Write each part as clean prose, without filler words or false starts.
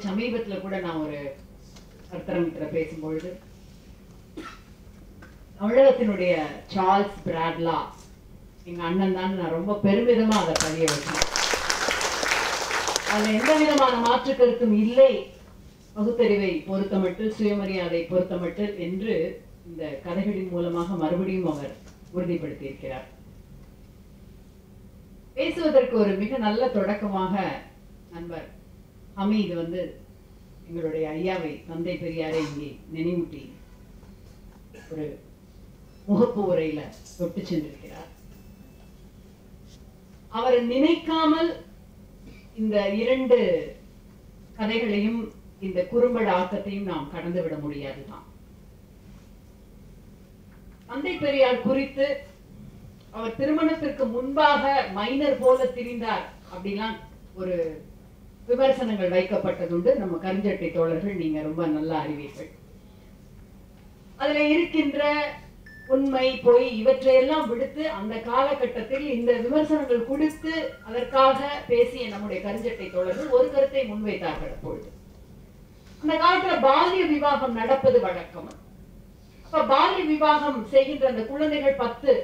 சமீபத்துல கூட நான் ஒரு கர்த்தரங்கத்துல பேசும்பொழுது தமிழகத்தினுடைய சார்ல்ஸ் பிராட்லா எங்க அண்ணன் தான் நான் ரொம்ப பெருமிதமா அதை பதிய வச்சேன். அதுல எந்த விதமான மாற்று கருத்தும் இல்லை. பகுத்தறிவை பொறுத்தமட்டில், சுயமரியாதை பொறுத்தமட்டில் என்று இந்த கதைகளின் மூலமாக மறுபடியும் அவர் உறுதிப்படுத்தியிருக்கிறார். பேசுவதற்கு ஒரு மிக நல்ல தொடக்கமாக நண்பர் ஹமீது எங்களுடைய ஐயாவை, தந்தை பெரியாரை இங்கே நினைவூட்டி ஒரு முகப்பு உரையில தொட்டு சென்றிருக்கிறார். அவர் நினைக்காமல் இந்த இரண்டு கதைகளையும், இந்த குறும்பட ஆக்கத்தையும் நாம் கடந்துவிட முடியாதுதான். தந்தை பெரியார் குறித்து அவர் திருமணத்திற்கு முன்பாக மைனர் போல திரிந்தார் அப்படிலாம் ஒரு விமர்சனங்கள் வைக்கப்பட்டதுண்டு. நம்ம கருஞ்சட்டை தோழர்கள் நீங்க ரொம்ப நல்லா அறிவீர்கள். அதுல இருக்கின்ற உண்மை, பொய் இவற்றையெல்லாம் விடுத்து அந்த காலகட்டத்தில் இந்த விமர்சனங்கள் கொடுத்து அதற்காக பேசிய நம்முடைய கருஞ்சட்டை தோழர்கள் ஒரு கருத்தை முன்வைத்தார்கள். அப்பொழுது அந்த காலத்துல பால்ய விவாகம் நடப்பது வழக்கம். அப்ப பால்ய விவாகம் செய்கின்ற அந்த குழந்தைகள் 10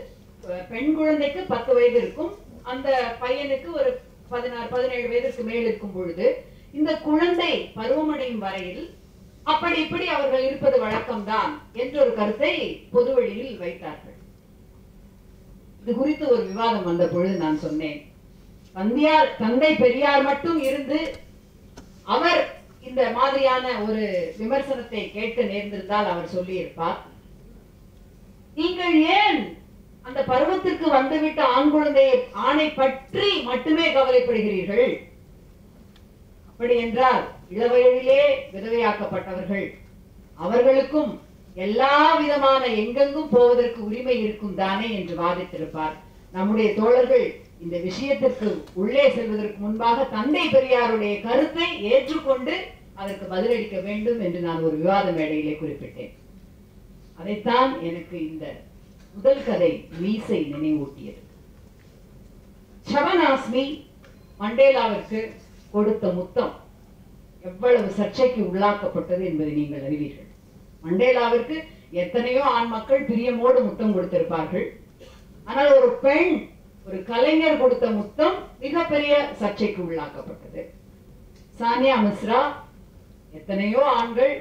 பெண் குழந்தைக்கு 10 வயது இருக்கும், அந்த பையனுக்கு ஒரு 16-17 வயதுக்கு மேல் இருக்கும் பொழுது இந்த குழந்தை பருவமடையும் வரையில் அப்படி இப்படி அவர்கள் இருப்பது வழக்கம்தான் என்ற ஒரு கருத்தை பொதுவெளியில் வைத்தார்கள். இது குறித்து ஒரு விவாதம் வந்த பொழுது நான் சொன்னேன், தந்தை பெரியார் மட்டும் இருந்து அவர் இந்த மாதிரியான ஒரு விமர்சனத்தை கேட்க நேர்ந்திருந்தால் அவர் சொல்லி இருப்பார், நீங்கள் ஏன் அந்த பருவத்திற்கு வந்துவிட்ட ஆண் குழந்தையை, ஆணை பற்றி மட்டுமே கவலைப்படுகிறீர்கள்? அப்படி என்றால் இளவயதிலே விதவையாக்கப்பட்டவர்கள், அவர்களுக்கும் எல்லா விதமான எங்கெங்கும் போவதற்கு உரிமை இருக்கும் தானே என்று வாதித்திருப்பார். நம்முடைய தோழர்கள் இந்த விஷயத்திற்கு உள்ளே செல்வதற்கு முன்பாக தந்தை பெரியாருடைய கருத்தை ஏற்றுக்கொண்டு அதற்கு பதிலளிக்க வேண்டும் என்று நான் ஒரு விவாத மேடையிலே குறிப்பிட்டேன். அதைத்தான் எனக்கு இந்த முதல் கதை மீசை நினைவூட்டியது. ஷபனாஸ்மி மண்டேலாவிற்கு கொடுத்த முத்தம் எவ்வளவு சர்ச்சைக்கு உள்ளாக்கப்பட்டது என்பதை நீங்கள் அறிவீர்கள். மண்டேலாவிற்கு எத்தனையோ ஆண் மக்கள் பிரியமோடு முத்தம் கொடுத்திருப்பார்கள். ஆனால் ஒரு பெண், ஒரு கலைஞர் கொடுத்த முத்தம் மிகப்பெரிய சர்ச்சைக்கு உள்ளாக்கப்பட்டது. சானியா மிஸ்ரா, எத்தனையோ ஆண்கள்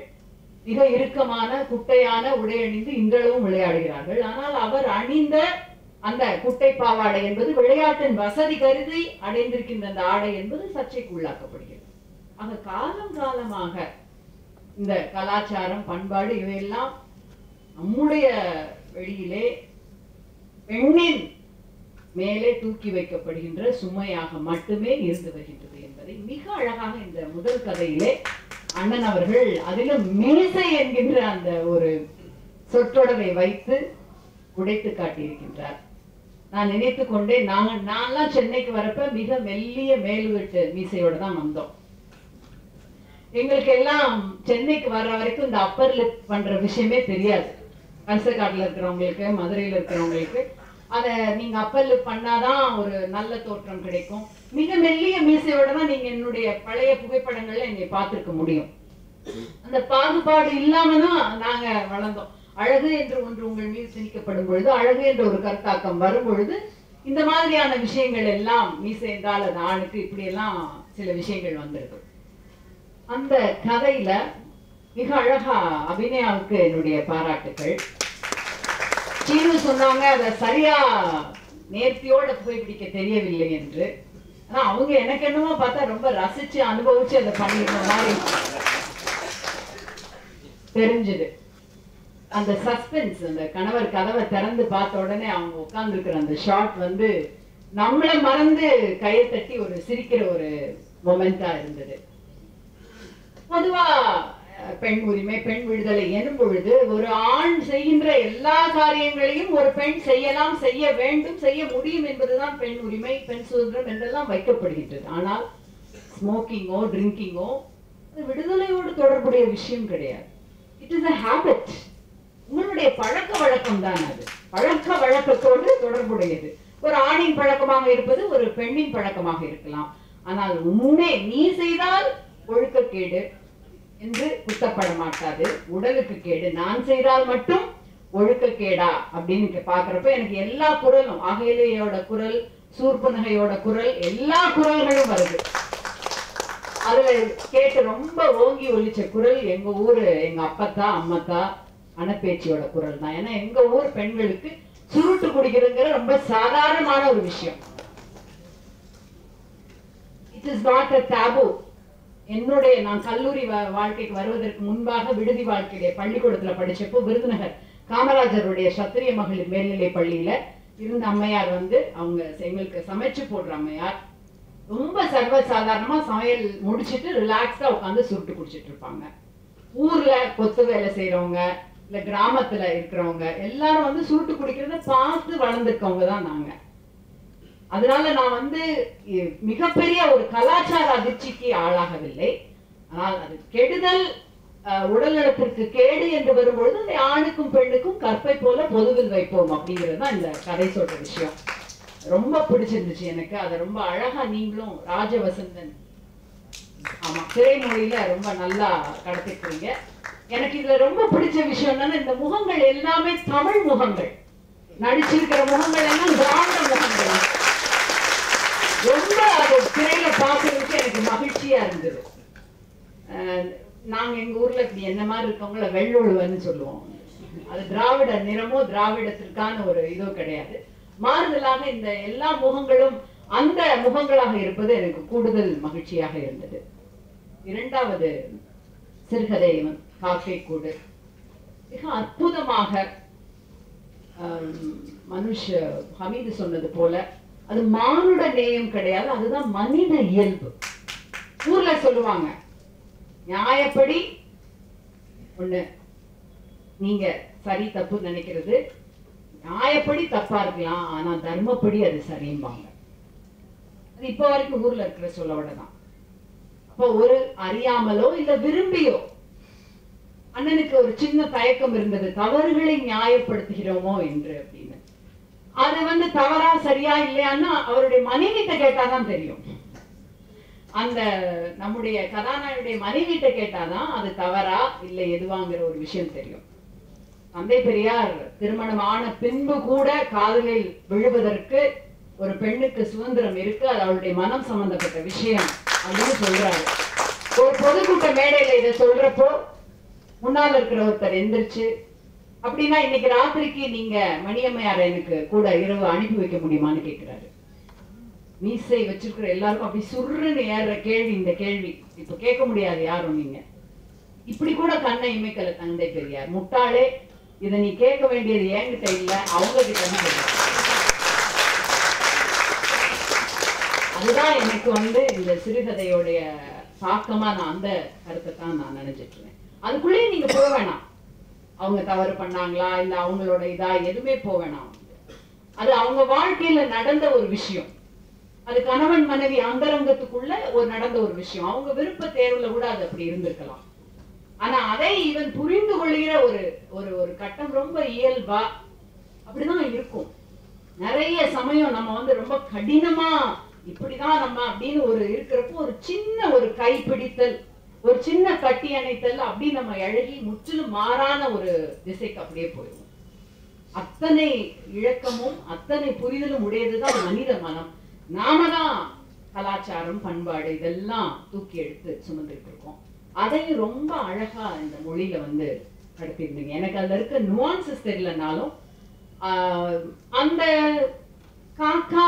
மிக இறுக்கமான குட்டையான உடை அணிந்து இன்றளவும் விளையாடுகிறார்கள். ஆனால் அவர் அணிந்த அந்த குட்டை பாவாடை என்பது விளையாட்டின் வசதி கருதி அடைந்திருக்கின்ற அந்த ஆடை என்பது சர்ச்சைக்கு உள்ளாக்கப்படுகிறது. ஆக காலம் காலமாக இந்த கலாச்சாரம், பண்பாடு இவையெல்லாம் நம்முடைய வெளியிலே பெண்ணின் மேலே தூக்கி வைக்கப்படுகின்ற சுமையாக மட்டுமே இருந்து வருகின்றது என்பதை மிக அழகாக இந்த முதல் கதையிலே அண்ணன் அவர்கள் அதிலும் மீசை என்கின்ற அந்த ஒரு சொற்றொடரை வைத்து உடைத்து காட்டியிருக்கின்றார். நான் நினைத்து கொண்டே, நான்லாம் சென்னைக்கு வரப்ப மிக மெல்லிய மேல்வீட்டு மீசையோட தான் வந்தோம். எங்களுக்கு எல்லாம் சென்னைக்கு வர்ற வரைக்கும் இந்த அப்பர் லிப் பண்ற விஷயமே தெரியாது. கரிசக்காட்டுல இருக்கிறவங்களுக்கு, மதுரையில இருக்கிறவங்களுக்கு அதை நீங்க அப்பர் லிப் பண்ணாதான் ஒரு நல்ல தோற்றம் கிடைக்கும். மிக மெல்லிய மீசையோட தான் நீங்க என்னுடைய பழைய புகைப்படங்கள்ல என்னை பார்த்திருக்க முடியும். அந்த பாகுபாடு இல்லாம தான் நாங்க வளர்ந்தோம். அழகு என்று ஒன்று உங்கள் மீது திணிக்கப்படும் பொழுது, அழகு என்ற ஒரு கருத்தாக்கம் வரும் பொழுது இந்த மாதிரியான விஷயங்கள் எல்லாம் மீசை என்றால் அது ஆணுக்கு, இப்படி எல்லாம் சில விஷயங்கள் வந்திருக்கு. அந்த கதையில மிக அழகா அபிநயாவுக்கு என்னுடைய பாராட்டுக்கள். சீனு சொன்னாங்க அதை சரியா நேர்த்தியோட புகைப்பிடிக்க தெரியவில்லை என்று. ஆனா அவங்க எனக்கு என்னமோ பார்த்தா ரொம்ப ரசிச்சு அனுபவிச்சு அதை பண்ணிருந்த மாதிரி தெரிஞ்சது. அந்த சஸ்பென்ஸ், அந்த கணவர் கதவை திறந்து பார்த்த உடனே அவங்க உட்கார்ந்து இருக்கிற அந்த ஷாட் நம்மளை மறந்து கையை தட்டி ஒரு சிரிக்கிற ஒரு மொமெண்டா இருந்தது. பொதுவா பெண் உரிமை, பெண் விடுதலை எனும் பொழுது ஒரு ஆண் செய்கின்ற எல்லா காரியங்களையும் ஒரு பெண் செய்யலாம், செய்ய வேண்டும், செய்ய முடியும் என்பதுதான் பெண் உரிமை, பெண் சுதந்திரம் என்றெல்லாம் வைக்கப்படுகின்றது. ஆனால் ஸ்மோக்கிங்கோ ட்ரிங்கிங்கோ விடுதலையோடு தொடர்புடைய விஷயம் கிடையாது. It is a habit. உங்களுடைய பழக்க வழக்கம் தான் அது. பழக்க வழக்கத்தோடு தொடர்புடையது. ஒரு ஆணின் பழக்கமாக இருப்பது ஒரு பெண்ணின் பழக்கமாக இருக்கலாம். ஆனால் உன்னே நீ செய்தால் ஒழுக்கக்கேடு என்று குத்தப்பட மாட்டாது, உடலுக்கு கேடு. நான் செய்தால் மட்டும் ஒழுக்கக்கேடா அப்படின்னு பாக்குறப்ப எனக்கு எல்லா குரலும், அகலியோட குரல், சூர்பனகையோட குரல், எல்லா குரல்களும் வருது. அதுல கேட்டு ரொம்ப ஓங்கி ஒலிச்ச குரல் எங்க ஊரு, எங்க அப்பத்தா அம்மத்தா அனப்பேச்சியோட குரல் தான். ஏன்னா எங்க ஊர் பெண்களுக்கு சுருட்டு குடிக்கிறதுங்கிற ரொம்ப சாதாரணமான ஒரு விஷயம். It is not a taboo. என்னுடைய நான் கல்லூரி வாழ்க்கைக்கு வருவதற்கு முன்பாக விடுதி வாழ்க்கையில பள்ளிக்கூடத்துல படிச்சப்போ விருதுநகர் காமராஜருடைய சத்திரிய மகளிர் மேல்நிலை பள்ளியில இருந்த அம்மையார் வந்து அவங்க எங்களுக்கு சமைச்சு போடுற அம்மையார். ரொம்ப சர்வசாதாரணமா சமையல் முடிச்சுட்டு ரிலாக்ஸ்டா உட்காந்து சுருட்டு குடிச்சிட்டு இருப்பாங்க. ஊர்ல கொத்து வேலை செய்யறவங்க இல்ல கிராமத்துல இருக்கிறவங்க எல்லாரும் வந்து சுருட்டு குடிக்கிறத பார்த்து வளர்ந்துருக்கவங்க தான் நாங்க. அதனால நான் வந்து மிகப்பெரிய ஒரு கலாச்சார அதிர்ச்சிக்கு ஆளாகவில்லை. ஆனால் அது கெடுதல், உடல் நலத்திற்கு கேடு என்று வரும்பொழுது அந்த ஆணுக்கும் பெண்ணுக்கும் கற்பை போல பொதுவில் வைப்போம் அப்படிங்கிறது தான் இந்த கதை சொல்ற விஷயம். ரொம்ப பிடிச்சிருந்துச்சு எனக்கு. அதை ரொம்ப அழகா நீங்களும் ராஜவசந்தன் ஆமா திரைமொழியில ரொம்ப நல்லா கடத்திக்கிறீங்க. எனக்கு இதுல ரொம்ப பிடிச்ச விஷயம் என்னன்னா, இந்த முகங்கள் எல்லாமே தமிழ் முகங்கள், நடிச்சிருக்கிற முகங்கள் எல்லாம் திராவிட முகங்கள். ரொம்ப அது திரையில பார்க்கறதுக்கு எனக்கு மகிழ்ச்சியா இருந்தது. நாங்க எங்க ஊர்ல இப்படி என்ன மாதிரி இருக்கவங்கள வெள்ளொழுவன்னு சொல்லுவோம். அது திராவிட நிறமோ திராவிடத்திற்கான ஒரு இதோ கிடையாது. மாறுதலாக இந்த எல்லா முகங்களும் அந்த முகங்களாக இருப்பது எனக்கு கூடுதல் மகிழ்ச்சியாக இருந்தது. இரண்டாவது சிறுகதை காக்கை கூடு மிக அற்புதமாக மனுஷ ஹமீது சொன்னது போல அது மானுட நேயம் கிடையாது, அதுதான் மனித இயல்பு. ஊர்ல சொல்லுவாங்க, நியாயப்படி ஒண்ணு நீங்க சரி தப்பு நினைக்கிறது நியாயப்படி தப்பா இருக்கலாம், ஆனா தர்மப்படி அது சரிம்பாங்க. அது இப்ப வரைக்கும் ஊர்ல இருக்கிற சொல்லவிடதான். அப்போ ஒரு அறியாமலோ இல்ல விரும்பியோ அண்ணனுக்கு ஒரு சின்ன தயக்கம் இருந்தது, தவறுகளை நியாயப்படுத்துகிறோமோ என்று அப்படின்னு. அது வந்து தவறா சரியா இல்லையான்னா அவருடைய மனைவிட்ட கேட்டாதான் தெரியும். அந்த நம்முடைய கதாநாயகனுடைய மனைவிட்ட கேட்டாதான் அது தவறா இல்லை எதுவாங்கிற ஒரு விஷயம் தெரியும். தந்தை பெரியார் திருமணமான பின்பு கூட காதலில் விழுவதற்கு ஒரு பெண்ணுக்கு சுதந்திரம் இருக்கு, அது அவளுடைய மனம் சம்பந்தப்பட்ட விஷயம் அப்படின்னு சொல்றாரு. ஒரு பொதுக்கூட்ட மேடையில இதை சொல்றப்போ முன்னால் இருக்கிற ஒருத்தர் எந்திரிச்சு, அப்படின்னா இன்னைக்கு ராத்திரிக்கு நீங்க மணியம்மையார் எனக்கு கூட இரவு அனுப்பி வைக்க முடியுமான்னு கேட்கிறாரு. மீசை வச்சிருக்கிற எல்லாருக்கும் அப்படி சுருன்னு ஏற கேள்வி இந்த கேள்வி. இப்ப கேட்க முடியாது யாரும். நீங்க இப்படி கூட கண்ணை இமைக்கல தந்தை பெரியார். முட்டாளே, இதை நீ கேட்க வேண்டியது என்கிட்ட இல்ல, அவங்க கிட்ட. அதுதான் எனக்கு வந்து இந்த சிறுகதையோடைய தாக்கமா நான் அந்த கருத்தை தான் நான் நினைச்சிட்டு இருக்கேன். அதுக்குள்ளேயே நீங்க போக வேணாம், அவங்க தவறு பண்ணாங்களா இல்ல அவங்களோட இதா எதுவுமே போக வேணாம். அது அவங்க வாழ்க்கையில நடந்த ஒரு விஷயம், அது கணவன் மனைவி அந்தரங்கத்துக்குள்ள ஒரு நடந்த ஒரு விஷயம். அவங்க விருப்ப தேர்வுல கூட அது அப்படி இருந்திருக்கலாம். ஆனா அதை இவன் புரிந்து கொள்கிற ஒரு ஒரு கட்டம் ரொம்ப இயல்பா அப்படிதான் இருக்கும். நிறைய சமயம் நம்ம வந்து ரொம்ப கடினமா இப்படிதான் நம்ம அப்படின்னு ஒரு இருக்கிறப்போ ஒரு சின்ன ஒரு கைப்பிடித்தல், ஒரு சின்ன கட்டி அணைத்தல் அப்படி நம்ம அழகி முற்றிலும் மாறான ஒரு திசைக்கு அப்படியே போயிடும். அத்தனை இழக்கமும் அத்தனை புரிதலும் உடையதுதான் மனித மனம். நாம தான் கலாச்சாரம் பண்பாடு இதெல்லாம் தூக்கி எடுத்து சுமந்துட்டு இருக்கோம். அதையும் ரொம்ப அழகா இந்த மொழியில வந்து கடத்திருந்தீங்க. எனக்கு அதுல இருக்க நுவான்சஸ் தெரியலனாலும் அந்த காக்கா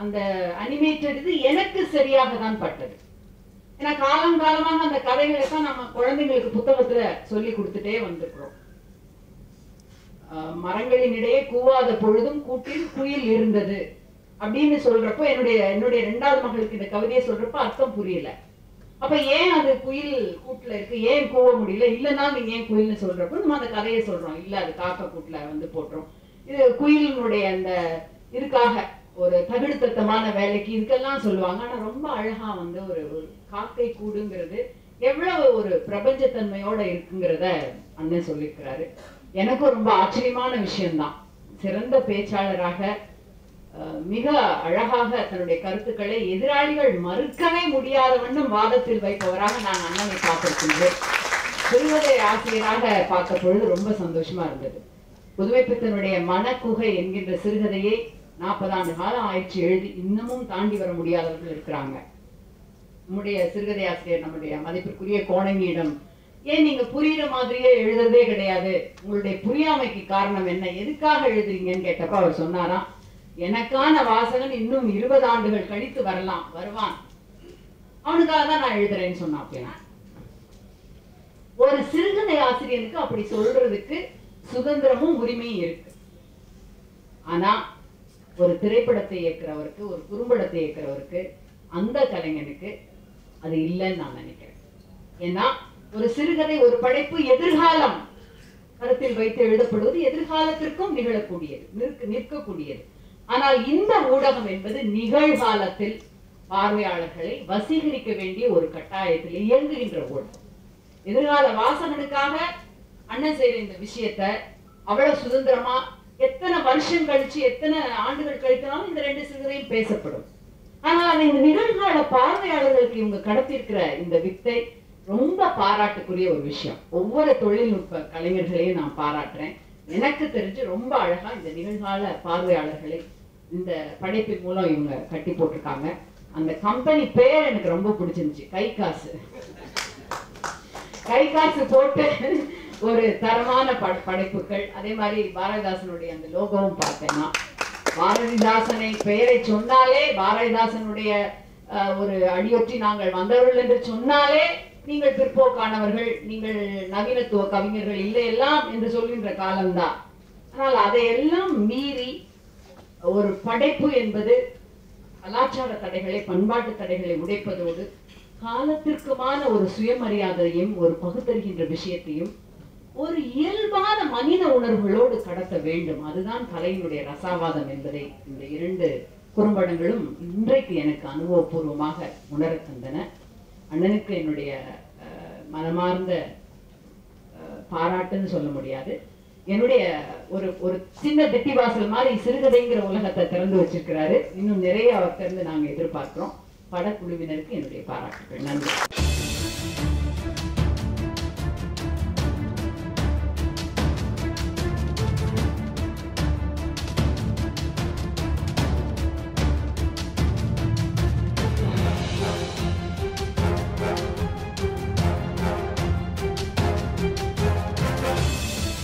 அந்த அனிமேட்டட் இது எனக்கு சரியாக தான் பட்டது. ஏன்னா காலம் காலமாக அந்த கதைகளை தான் நம்ம குழந்தைங்களுக்கு புத்தகத்துல சொல்லி கொடுத்துட்டே வந்திருக்கிறோம். மரங்களின் இடையே கூவாத பொழுதும் கூட்டில் குயில் இருந்தது அப்படின்னு சொல்றப்போ என்னுடைய இரண்டாவது மகளுக்கு இந்த கவிதையை சொல்றப்போ அர்த்தம் புரியல. அப்ப ஏன் அது குயில் கூட்டுல இருக்கு, ஏன் கூவ முடியல, இல்லைன்னா நீங்க ஏன் குயில்னு சொல்றப்போ நம்ம அந்த கதையை சொல்றோம், இல்ல அது காக்கா கூட்டுல வந்து போட்டுரும். இது குயிலினுடைய அந்த இதுக்காக ஒரு தகுடுத்தமான வேலைக்கு இதுக்கெல்லாம் சொல்லுவாங்க. ஆனா ரொம்ப அழகா வந்து ஒரு காக்கை கூடுங்கிறது எவ்வளவு ஒரு பிரபஞ்சத்தன்மையோட இருக்குங்கிறத அண்ணன் சொல்லியிருக்கிறாரு. எனக்கும் ரொம்ப ஆச்சரியமான விஷயம்தான். சிறந்த பேச்சாளராக மிக அழகாக தன்னுடைய கருத்துக்களை எதிராளிகள் மறுக்கவே முடியாத வண்ணம் வாதத்தில் வைப்பவராக நான் அண்ணனை பார்த்திருக்கின்றேன். சிறுகதை ஆசிரியராக பார்த்த பொழுது ரொம்ப சந்தோஷமா இருந்தது. புதுமைப்பித்தனுடைய மனக்குகை என்கின்ற சிறுகதையை 40 ஆண்டு காலம் ஆயிடுச்சு எழுதி, இன்னமும் தாண்டி வர முடியாதவர்கள் இருக்கிறாங்க. நம்முடைய சிறுகதை ஆசிரியர் நம்முடைய மதிப்பிற்குரிய கோணங்கியிடம், ஏன் நீங்க புரியுற மாதிரியே எழுதுறதே கிடையாது, உங்களுடைய புரியாமைக்கு காரணம் என்ன, எதுக்காக எழுதுறீங்கன்னு கேட்டப்ப அவர் சொன்னாராம், எனக்கான வாசகன் இன்னும் 20 ஆண்டுகள் கழித்து வருவான், அவனுக்காக தான் நான் எழுதுறேன்னு சொன்னான். ஒரு சிறுகதை ஆசிரியனுக்கு அப்படி சொல்றதுக்கு சுதந்திரமும் உரிமையும் இருக்கு. ஆனா ஒரு திரைப்படத்தை இயக்குறவருக்கு, ஒரு குறும்படத்தை இயக்குறவருக்கு, அந்த கலைஞனுக்கு அது இல்லைன்னு நான் நினைக்கிறேன். ஏன்னா ஒரு சிறுகதை, ஒரு படைப்பு எதிர்காலம் கருத்தில் வைத்து எழுதப்படுவது எதிர்காலத்திற்கும் நிகழக்கூடியது, நிற்கக்கூடியது. ஆனால் இந்த ஊடகம் என்பது நிகழ்காலத்தில் பார்வையாளர்களை வசீகரிக்க வேண்டிய ஒரு கட்டாயத்தில் இயங்குகின்ற ஊடகம். எதிர்கால வாசகனுக்காக அண்ணன் செய்த இந்த விஷயத்த அவ்வளவு சுதந்திரமா எத்தனை வருஷம் கழிச்சு, எத்தனை ஆண்டுகள் கழித்தாலும் இந்த 2 சிறுகதையும் பேசப்படும். ஆனால் அதை இந்த நிகழ்கால பார்வையாளர்களுக்கு இவங்க கடத்திருக்கிற இந்த வித்தை ரொம்ப பாராட்டுக்குரிய ஒரு விஷயம். ஒவ்வொரு தொழில்நுட்ப கலைஞர்களையும் நான் பாராட்டுறேன். எனக்கு தெரிஞ்சு ரொம்ப அழகா இந்த நிகழ்கால பார்வையாளர்களை இந்த படைப்பின் மூலம் இவங்க கட்டி போட்டிருக்காங்க. அந்த கம்பெனி பேர் எனக்கு ரொம்ப பிடிச்சிருந்துச்சு, கை காசு போட்டு ஒரு தரமான படைப்புகள். அதே மாதிரி பாரதிதாசனுடைய அந்த லோகோவும் பார்த்தேன்னா, பாரதிதாசனை பெயரை சொன்னாலே, பாரதிதாசனுடைய ஒரு அடியொற்றி நாங்கள் வந்தவர்கள் என்று சொன்னாலே நீங்கள் பிற்போக்கானவர்கள், நீங்கள் நவீனத்துவ கவிஞர்கள் இல்லை எல்லாம் என்று சொல்கின்ற காலம்தான். ஆனால் அதையெல்லாம் மீறி ஒரு படைப்பு என்பது கலாச்சார தடைகளை, பண்பாட்டு தடைகளை உடைப்பதோடு காலத்திற்குமான ஒரு சுயமரியாதையும், ஒரு பகுத்தறிகின்ற விஷயத்தையும் ஒரு இயல்பான மனித உணர்வுகளோடு கடத்த வேண்டும். அதுதான் கலையினுடைய ரசாவாதம் என்பதை இந்த 2 குறும்படங்களும் இன்றைக்கு எனக்கு அனுபவபூர்வமாக உணர தந்தன. அண்ணனுக்கு என்னுடைய மனமார்ந்த பாராட்டுன்னு சொல்ல முடியாது. என்னுடைய ஒரு சின்ன திட்டிவாசல் மாதிரி சிறுகதைங்கிற உலகத்தை திறந்து வச்சிருக்கிறாரு. இன்னும் நிறைய அவர்கிட்ட இருந்து நாங்கள் எதிர்பார்க்கிறோம். படக்குழுவினருக்கு என்னுடைய பாராட்டுகள். நன்றி.